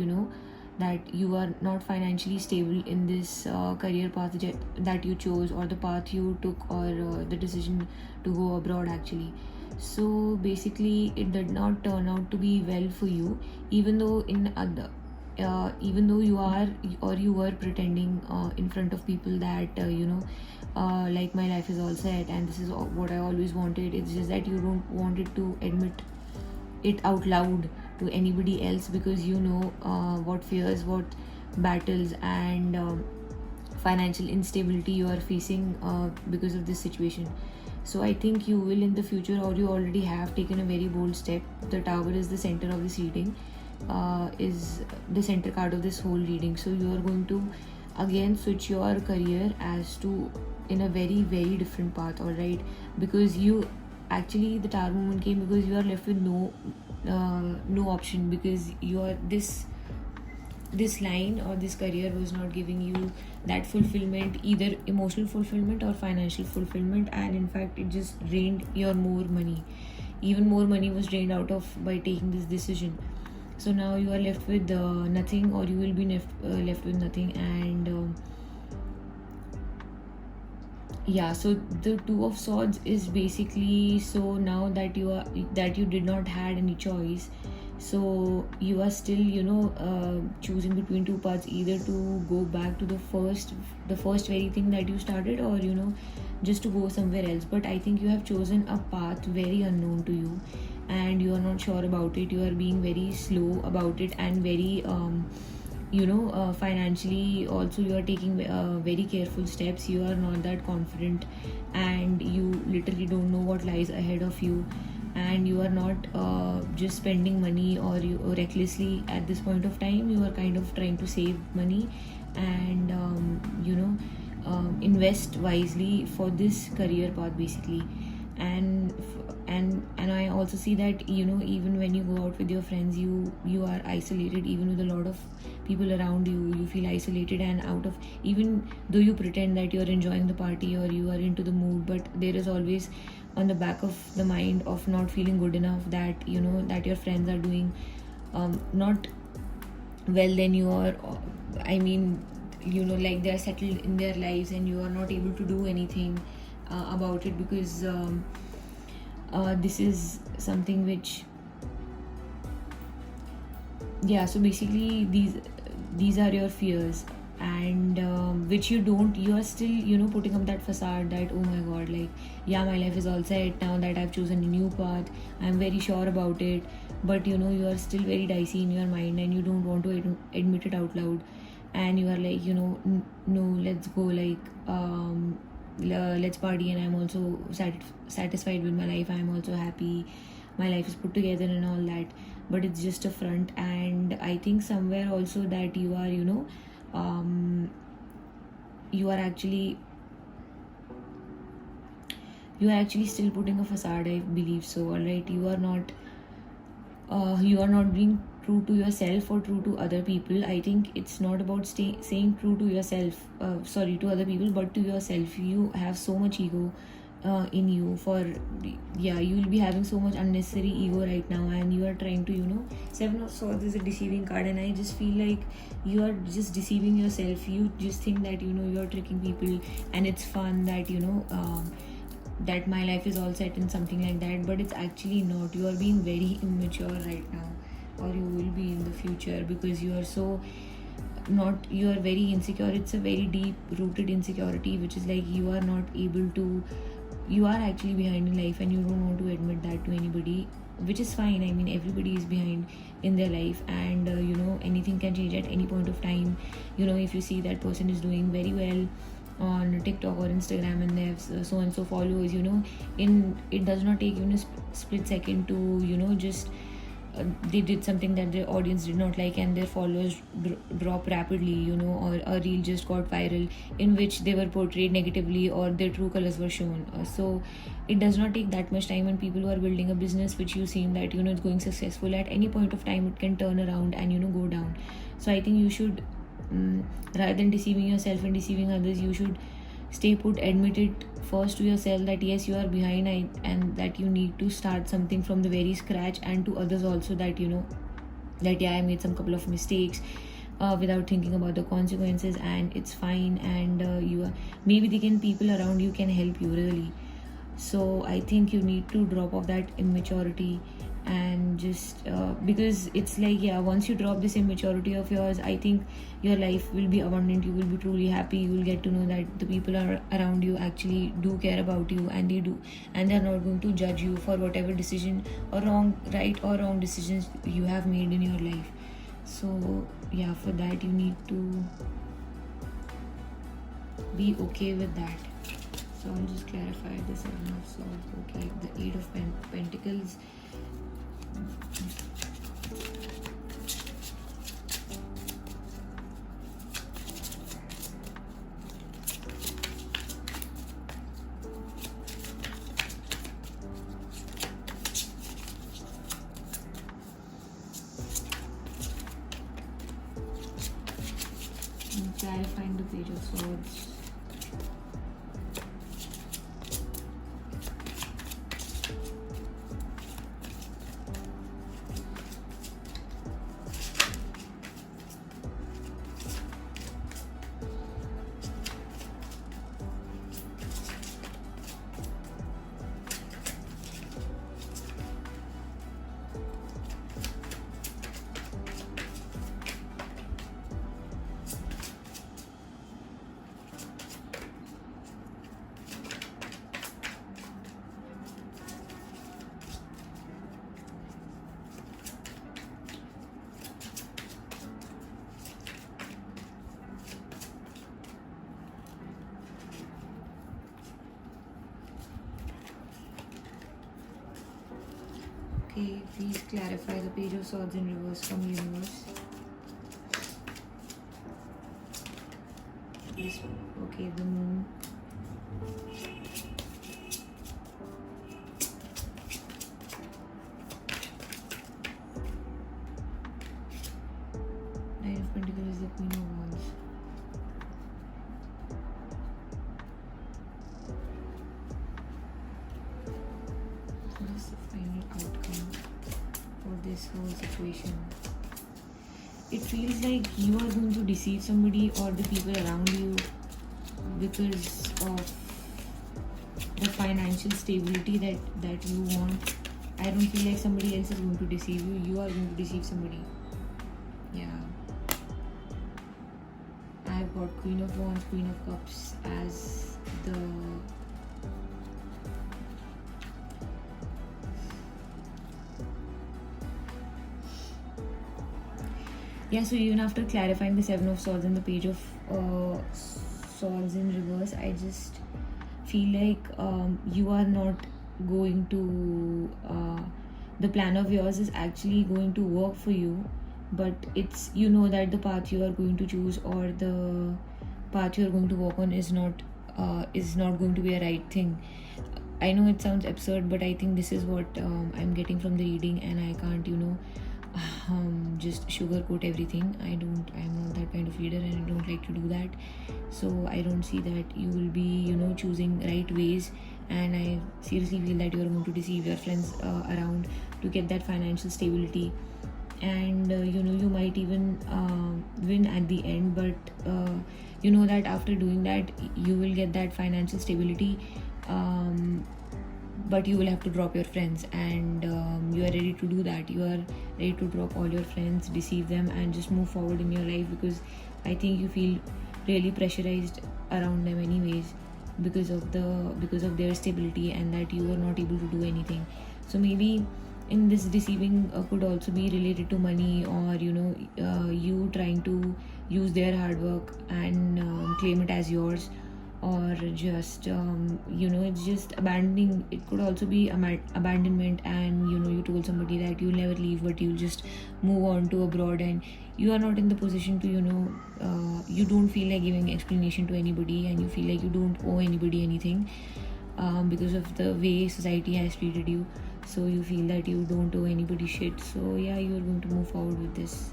that you are not financially stable in this career path that you chose, or the path you took, or the decision to go abroad actually. So basically, it did not turn out to be well for you, even though even though you were pretending in front of people that like, my life is all set and this is what I always wanted. It's just that you don't want it to admit it out loud to anybody else, because what fears, what battles, and financial instability you are facing because of this situation. So I think you will in the future, or you already have taken a very bold step. The Tower is the center of this reading, is the center card of this whole reading. So you are going to again switch your career as to in a very, very different path, all right? Because you actually, the Tower moment came because you are left with no option, because you are this line or this career was not giving you that fulfillment, either emotional fulfillment or financial fulfillment. And in fact, it just drained your more money. Even more money was drained out of by taking this decision. So now you are left with nothing, or you will be left with nothing. And yeah, so the Two of Swords is basically, so now that you did not had any choice, so you are still choosing between two paths, either to go back to the first very thing that you started, or just to go somewhere else. But I think you have chosen a path very unknown to you, and you are not sure about it. You are being very slow about it, and very financially also you are taking very careful steps. You are not that confident, and you literally don't know what lies ahead of you. And you are not just spending money or recklessly at this point of time. You are kind of trying to save money, and invest wisely for this career path basically. And I also see that, you know, even when you go out with your friends, you are isolated. Even with a lot of people around you, you feel isolated and out of, even though you pretend that you're enjoying the party or you are into the mood, but there is always on the back of the mind of not feeling good enough, that you know that your friends are doing not well than you are. I mean, you know, like they're settled in their lives and you are not able to do anything about it, because this is something which, yeah, so basically these are your fears, and which you are still, you know, putting up that facade that, oh my god, like, yeah, my life is all set now that I've chosen a new path, I'm very sure about it. But you know, you are still very dicey in your mind and you don't want to admit it out loud. And you are like, you know, no, let's go, like, let's party, and I'm also satisfied with my life, I'm also happy, my life is put together and all that. But it's just a front. And I think somewhere also that you are, you know, you are actually still putting a facade, I believe so. All right, you are not being true to yourself or true to other people. I think it's not about saying true to yourself, to other people, but to yourself. You have so much ego in you. For, yeah, you will be having so much unnecessary ego right now, and you are trying to, you know, Seven of Swords is a deceiving card, and I just feel like you are just deceiving yourself. You just think that, you know, you are tricking people and it's fun, that, you know, that my life is all set in something like that. But it's actually not. You are being very immature right now, or you will be in the future, because you are so not, you are very insecure. It's a very deep rooted insecurity, which is like you are not able to, you are actually behind in life and you don't want to admit that to anybody, which is fine. I mean, everybody is behind in their life, and you know, anything can change at any point of time. You know, if you see that person is doing very well on TikTok or Instagram and they have so and so followers, you know, in it does not take even a split second to, you know, just they did something that their audience did not like and their followers drop rapidly, you know, or a reel just got viral in which they were portrayed negatively or their true colors were shown. So it does not take that much time, and people who are building a business which you seem that, you know, it's going successful, at any point of time it can turn around and, you know, go down. So I think you should, rather than deceiving yourself and deceiving others, you should stay put, admit it first to yourself that yes, you are behind, and that you need to start something from the very scratch, and to others also that, you know, that yeah, I made some couple of mistakes without thinking about the consequences, and it's fine. And you are, maybe people around you can help you really. So I think you need to drop off that immaturity, and just because it's like, yeah, once you drop this immaturity of yours, I think your life will be abundant, you will be truly happy, you will get to know that the people are around you actually do care about you, and they do, and they're not going to judge you for whatever decision or right or wrong decisions you have made in your life. So yeah, for that you need to be okay with that. So I'll just clarify the Seven of Swords. Okay, the Eight of Pentacles. And clarifying the Page of Swords. Okay, please clarify the Page of Swords in reverse from universe. this. Okay, the moon. Nine of Pentacles is the Queen of Wands. What is the final outcome for this whole situation? It feels like you are going to deceive somebody or the people around you because of the financial stability that you want. I don't feel like somebody else is going to deceive you. You are going to deceive somebody. Yeah. I've got Queen of Wands, Queen of Cups as the yeah, so even after clarifying the Seven of Swords and the Page of Swords in reverse, I just feel like you are not going to the plan of yours is actually going to work for you, but it's, you know, that the path you are going to choose or the path you are going to walk on is not going to be a right thing. I know it sounds absurd, but I think this is what I'm getting from the reading, and I can't, just sugarcoat everything. I'm not that kind of leader, and I don't like to do that. So I don't see that you will be, choosing right ways, and I seriously feel that you are going to deceive your friends around to get that financial stability, and you might even win at the end, but you know that after doing that you will get that financial stability, but you will have to drop your friends, and you are ready to do that. You are ready to drop all your friends, deceive them, and just move forward in your life, because I think you feel really pressurized around them anyways because of their stability, and that you are not able to do anything. So maybe in this deceiving could also be related to money, or you trying to use their hard work and claim it as yours, or just it's just abandoning. It could also be abandonment, and you told somebody that you'll never leave, but you'll just move on to abroad, and you are not in the position to you don't feel like giving explanation to anybody, and you feel like you don't owe anybody anything because of the way society has treated you. So you feel that you don't owe anybody shit. So yeah, you are going to move forward with this.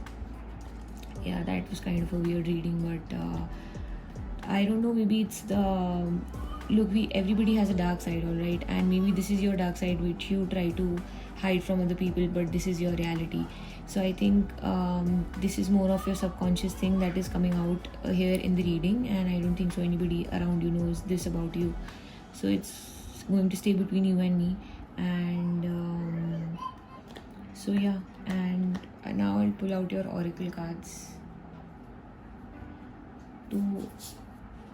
Yeah, that was kind of a weird reading, but I don't know, maybe it's the look, everybody has a dark side, all right, and maybe this is your dark side which you try to hide from other people, but this is your reality. So I think this is more of your subconscious thing that is coming out here in the reading, and I don't think so anybody around you knows this about you. So it's going to stay between you and me, and so yeah. And now I'll pull out your oracle cards. 2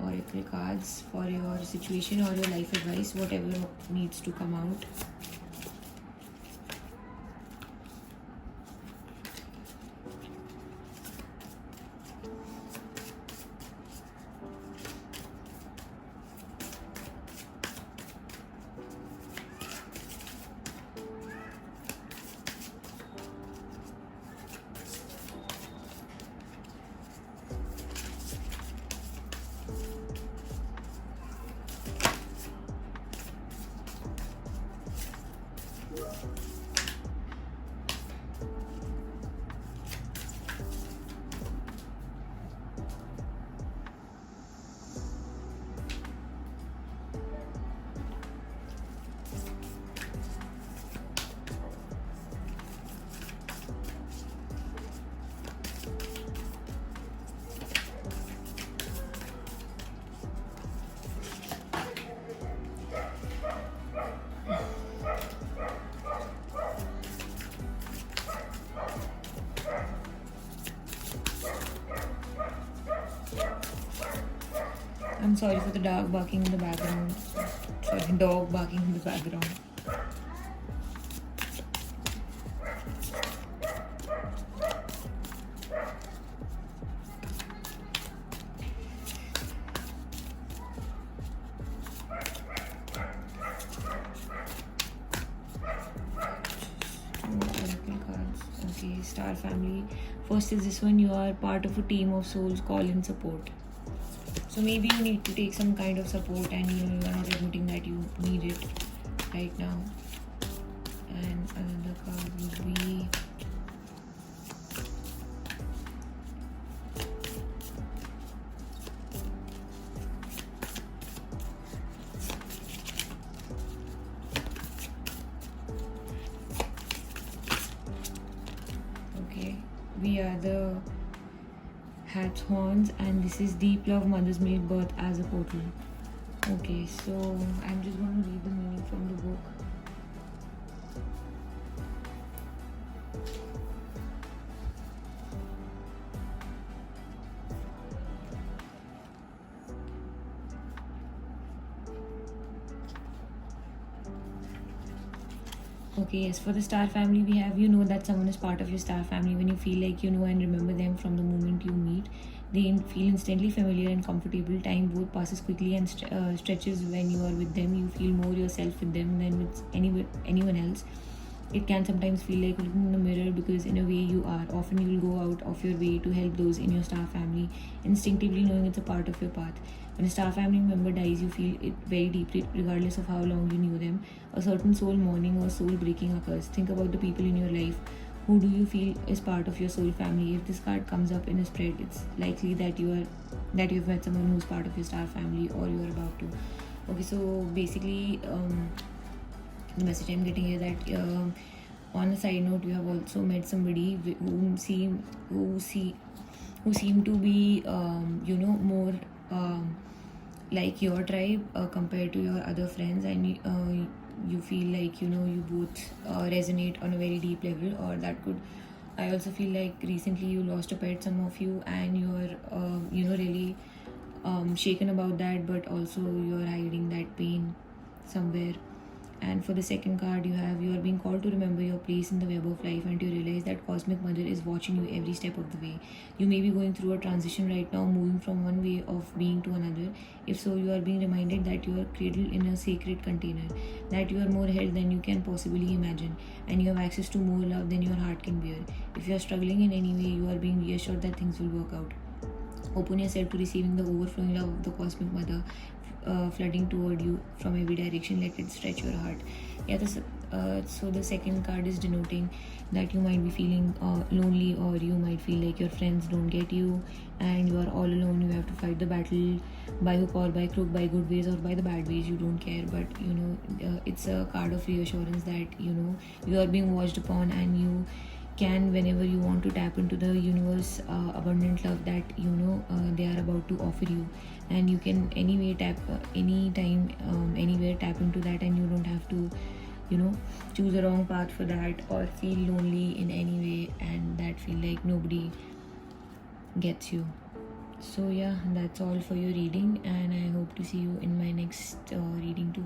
oracle cards for your situation or your life advice, whatever needs to come out. I'm sorry for the dog barking in the background. Sorry, dog barking in the background. Okay, Star Family. First is this one: you are part of a team of souls. Call in support. So maybe you need to take some kind of support, and you are not admitting that you need it right now. And another card would be we are the Hat's Horns, and this is deep love, mother's milk, birth as a portal. Okay, so I'm just going to read the meaning from the book. Okay, yes, for the star family, we have, you know that someone is part of your star family when you feel like you know and remember them from the moment you meet. They feel instantly familiar and comfortable. Time both passes quickly and stretches when you are with them. You feel more yourself with them than with anyone else. It can sometimes feel like looking in the mirror, because in a way you are. Often you will go out of your way to help those in your star family, instinctively knowing it's a part of your path. When a star family member dies, you feel it very deeply, regardless of how long you knew them. A certain soul mourning or soul breaking occurs. Think about the people in your life. Who do you feel is part of your soul family? If this card comes up in a spread, it's likely that you've met someone who's part of your star family, or you're about to. Okay, so basically, the message I'm getting is that on a side note, you have also met somebody who seem to be more like your tribe compared to your other friends, and you feel like you both resonate on a very deep level. Or that could, I also feel like recently you lost a pet, some of you, and you're really shaken about that, but also you're hiding that pain somewhere. And for the second card, you are being called to remember your place in the web of life, and to realize that Cosmic Mother is watching you every step of the way. You may be going through a transition right now, moving from one way of being to another. If so, you are being reminded that you are cradled in a sacred container, that you are more held than you can possibly imagine, and you have access to more love than your heart can bear. If you are struggling in any way, you are being reassured that things will work out. Open yourself to receiving the overflowing love of the Cosmic Mother, flooding toward you from every direction. Let it stretch your heart. So the second card is denoting that you might be feeling lonely, or you might feel like your friends don't get you and you are all alone. You have to fight the battle by hook or by crook, by good ways or by the bad ways, you don't care. But it's a card of reassurance that you are being watched upon, and you can, whenever you want to, tap into the universe abundant love that they are about to offer you. And you can anytime, anywhere, tap into that, and you don't have to choose a wrong path for that, or feel lonely in any way, and that feel like nobody gets you. So yeah, that's all for your reading, and I hope to see you in my next reading too.